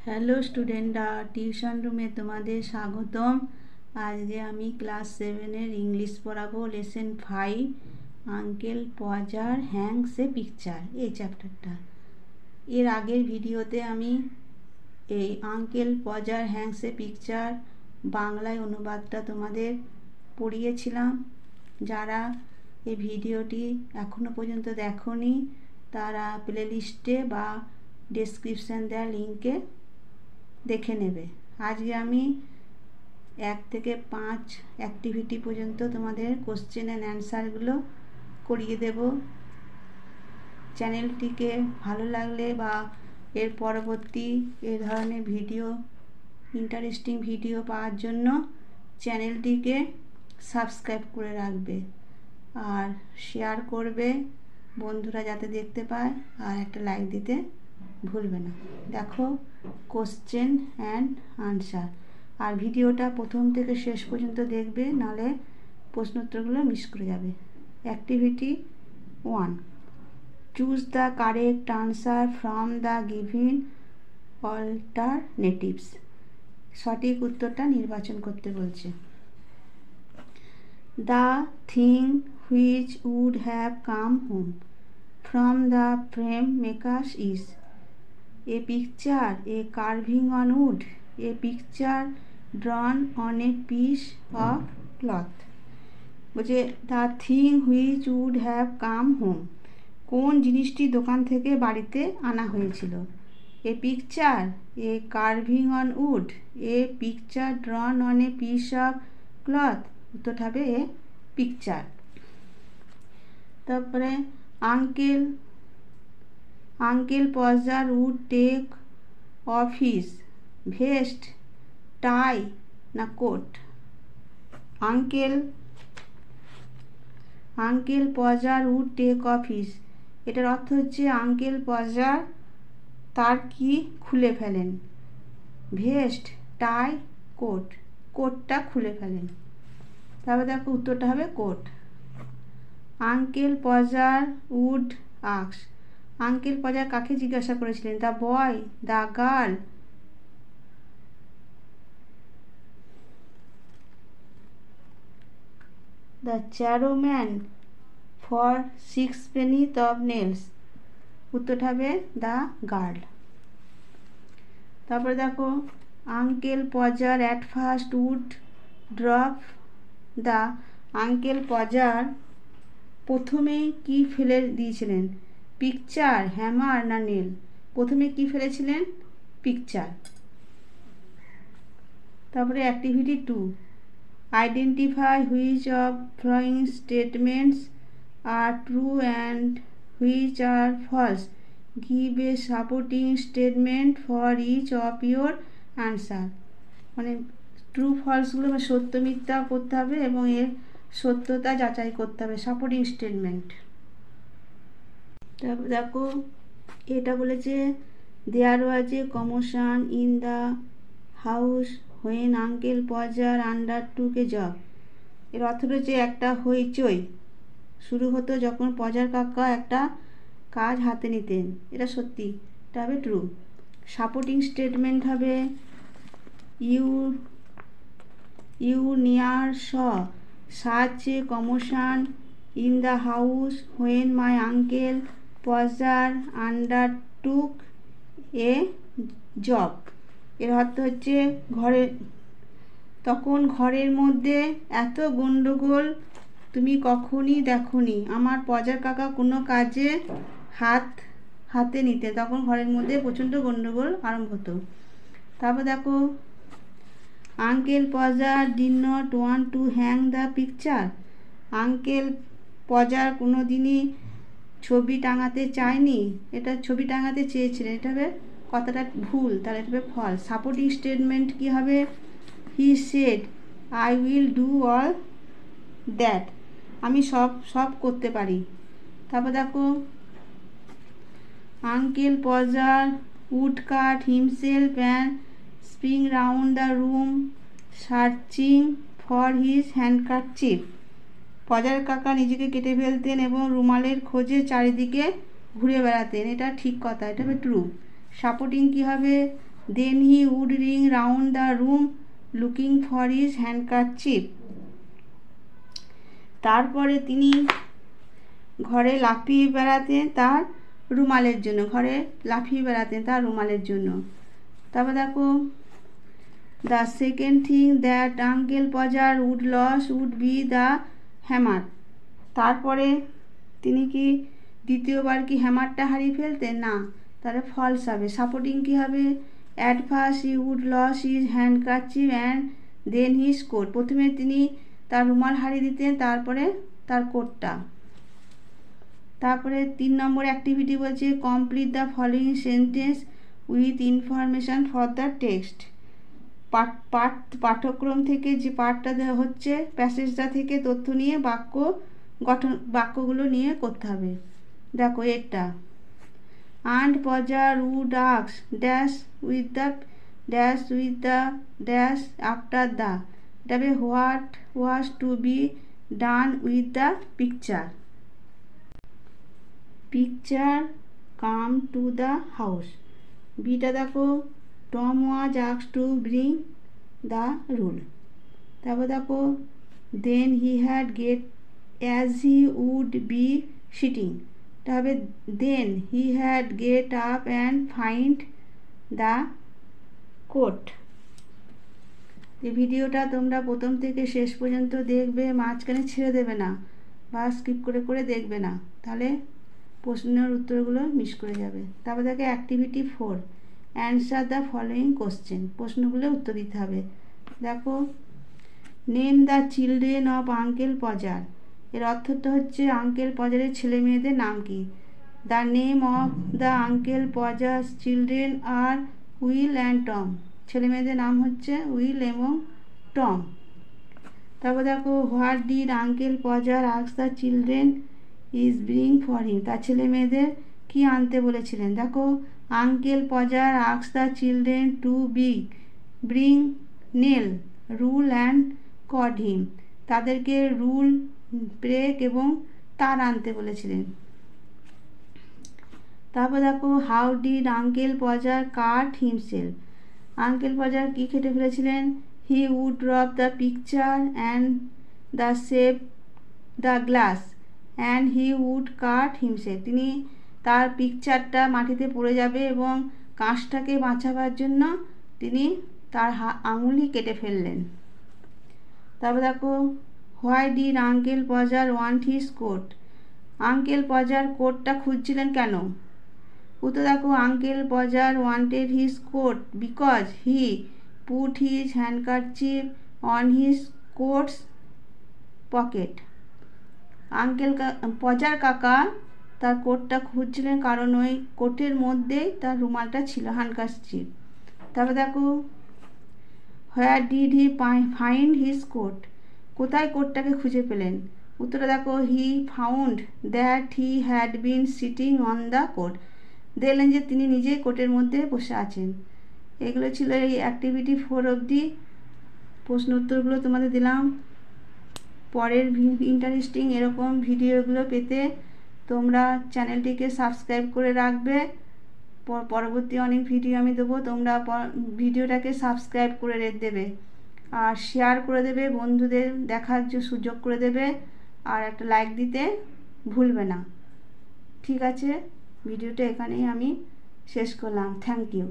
Hello স্টুডেন্টরা, tuition রুমে তোমাদের স্বাগতম। আজকে আমি ক্লাস 7-এর ইংলিশ পড়াবো। Lesson 5, uncle পজার Hanks a picture, এই চ্যাপ্টারটা। এর আগের ভিডিওতে আমি এই আঙ্কেল পজার হ্যাংস এ পিকচার বাংলায় অনুবাদটা তোমাদের পড়িয়েছিলাম। যারা এই ভিডিওটি এখনো পর্যন্ত দেখোনি তারা প্লেলিস্টে বা ডেসক্রিপশান দেওয়া লিঙ্কে দেখে নেবে। আজকে আমি 1 থেকে 5 অ্যাক্টিভিটি পর্যন্ত তোমাদের কোশ্চেন অ্যান্ড অ্যান্সারগুলো করিয়ে দেব। চ্যানেলটিকে ভালো লাগলে বা এর পরবর্তী এই ধরনের ভিডিও, ইন্টারেস্টিং ভিডিও পাওয়ার জন্য চ্যানেলটিকে সাবস্ক্রাইব করে রাখবে আর শেয়ার করবে বন্ধুরা যাতে দেখতে পায়, আর একটা লাইক দিতে ভুলবে না। দেখো কোশ্চেন অ্যান্ড আনসার, আর ভিডিওটা প্রথম থেকে শেষ পর্যন্ত দেখবে, নাহলে প্রশ্নোত্তরগুলো মিস করে যাবে। Activity 1, choose the correct answer from the given alternatives. সঠিক উত্তরটা নির্বাচন করতে বলছে। The thing which would have come home from the frame makers is a picture, a carving on wood, a picture drawn on a piece of cloth. বলছে the thing which would have come home, কোন জিনিসটি দোকান থেকে বাড়িতে আনা হয়েছিল। A picture, a carving on wood, a picture drawn on a piece of cloth. উত্তরটা হবে এ পিকচার। তারপরে uncle Podger would take off his vest, tie না coat. Uncle Podger would take off his, এটার অর্থ হচ্ছে uncle পজার তার কি খুলে ফেলেন। ভেস্ট, টাই, কোট, কোটটা খুলে ফেলেন। তারপর দেখো উত্তরটা হবে coat. Uncle Podger would ask, uncle Podger কাকে জিজ্ঞাসা করেছিলেন। The boy, the girl, the charwoman for 6 pennies of nails। উত্তরটা হবে দ্য গার্ল। তারপরে দেখো uncle Podger at first would drop the, uncle Podger প্রথমে কি ফেলে দিয়েছিলেন। পিকচার, হ্যামার না নেল। প্রথমে কি ফেলেছিলেন, পিকচার। তারপরে activity 2, identify which of following statements are true and which are false, give a supporting statement for each of your answer. মানে ট্রু ফলসগুলো সত্য মিথ্যা করতে হবে এবং এর সত্যতা যাচাই করতে হবে, সাপোর্টিং স্টেটমেন্ট। তারপর দেখো এটা বলেছে there was a commotion in the house when uncle Podger undertook a job. এর অর্থ হচ্ছে একটা হইচই শুরু হতো যখন পজার কাকা একটা কাজ হাতে নিতেন। এটা সত্যি, এটা হবে ট্রু। সাপোর্টিং স্টেটমেন্ট হবে you never saw such a commotion in the house when my uncle Podger undertook a job. এর অর্থ হচ্ছে তখন ঘরের মধ্যে এত গন্ডগোল তুমি কখনই দেখোনি। আমার পজার কাকা কোনো কাজে হাতে নিতে, তখন ঘরের মধ্যে প্রচণ্ড গন্ডগোল আরম্ভ হতো। তারপর দেখো uncle Podger did not want to hang the picture, uncle Podger কোনো দিনই ছবি টাঙাতে চায়নি। এটা ছবি টাঙাতে চেয়েছিলেন, এটা হবে কথাটা ভুল, তাহলে এটা হবে ফলস। সাপোর্টিং স্টেটমেন্ট কি হবে, he said I will do all that, আমি সব করতে পারি। তারপর দেখো uncle Podger would cut himself and spring round the room searching for his handkerchief. Podger কাকা নিজেকে কেটে ফেলতেন এবং রুমালের খোঁজে চারিদিকে ঘুরে বেড়াতেন। এটা ঠিক কথা, এটা হবে ট্রু। সাপোর্টিং কি হবে, then he would ring round the room looking for his handkerchief. তারপরে তিনি ঘরে লাফিয়ে বেড়াতেন তার রুমালের জন্য, ঘরে লাফিয়ে বেড়াতেন তার রুমালের জন্য। তারপর দেখো, the second thing that uncle Podger would lose would be the hammer. তারপরে তিনি কি দ্বিতীয়বার কি হ্যামারটা হারিয়ে ফেলতেন? না, তাহলে ফলস হবে। সাপোর্টিং কি হবে? At first he would lose his handkerchief and then his coat. প্রথমে তিনি তার রুমাল হারিয়ে দিতেন, তারপরে তার কোটটা। তারপরে 3 নম্বর অ্যাক্টিভিটি বলছে complete the following sentence with information for the text. পাঠ্যক্রম থেকে যে পাঠটা দেওয়া হচ্ছে, প্যাসেজটা থেকে তথ্য নিয়ে বাক্যগুলো নিয়ে করতে হবে। দেখো এটা, aunt Podger would ask dash with the dash after the. তবে what was to be done with the picture come to the house. বিটা দেখো, Tom was asked to bring the rule. তারপর দেখো, then he had get as he would be sitting. তবে then he had get up and find the coat. এই ভিডিওটা তোমরা প্রথম থেকে শেষ পর্যন্ত দেখবে, মাঝখানে ছেড়ে দেবে না বা স্কিপ করে করে দেখবে না, তাহলে প্রশ্নের উত্তরগুলো মিস করে যাবে। তারপর দেখো activity 4, answer the following question. প্রশ্নগুলো উত্তর দিতে হবে। দেখো, name the children of uncle Podger. এর অর্থটা হচ্ছে আঙ্কেল পজারের ছেলে মেয়েদের নাম কি? The name of the uncle Podger children are Will and Tom. ছেলে মেয়েদের নাম হচ্ছে উইল এবং টম। তারপর দেখো, what did uncle Podger ask the children is bring for him. তার ছেলে মেয়েদের কি আনতে বলেছিলেন? দেখো, uncle Podger ask the children to bring nail rule and cord him. তাদেরকে রুল, ব্রেক এবং তার আনতে বলেছিলেন। তারপর দেখো, how did uncle Podger cut himself. Uncle Podger কি কেটে ফেলেছিলেন? He would drop the picture and the shape the glass and he would cut himself. তিনি তার পিকচারটা মাটিতে পড়ে যাবে এবং কাঁচটাকে বাঁচাবার জন্য তিনি তার আঙুলই কেটে ফেললেন। তারপর দেখো, why did uncle Podger want his coat. Uncle Podger কোটটা খুঁজছিলেন কেন? উত্তর দেখো, uncle Podger wanted his coat because he put his handkerchief on his coats pocket. Uncle Podger কাকা তার কোটটা খুঁজছিলেন কারণ ওই কোটের মধ্যেই তার রুমালটা ছিল, হ্যান্ডকারচিপ। তারপর দেখো, where did he find his coat. কোথায় কোটটাকে খুঁজে পেলেন? উত্তরটা দেখো, he found that he had been sitting on the coat. দেখলেন যে তিনি নিজেই কোটের মধ্যে বসে আছেন। এগুলো ছিল এই অ্যাক্টিভিটি 4 অবধি। প্রশ্ন উত্তরগুলো তোমাদের দিলাম। পরের ইন্টারেস্টিং এরকম ভিডিওগুলো পেতে তোমরা চ্যানেলটিকে সাবস্ক্রাইব করে রাখবে। পরবর্তী অনেক ভিডিও আমি দেবো, তোমরা ভিডিওটাকে সাবস্ক্রাইব করে দেবে আর শেয়ার করে দেবে, বন্ধুদের দেখার সুযোগ করে দেবে, আর একটা লাইক দিতে ভুলবে না। ঠিক আছে, ভিডিওটা এখানেই আমি শেষ করলাম। Thank you.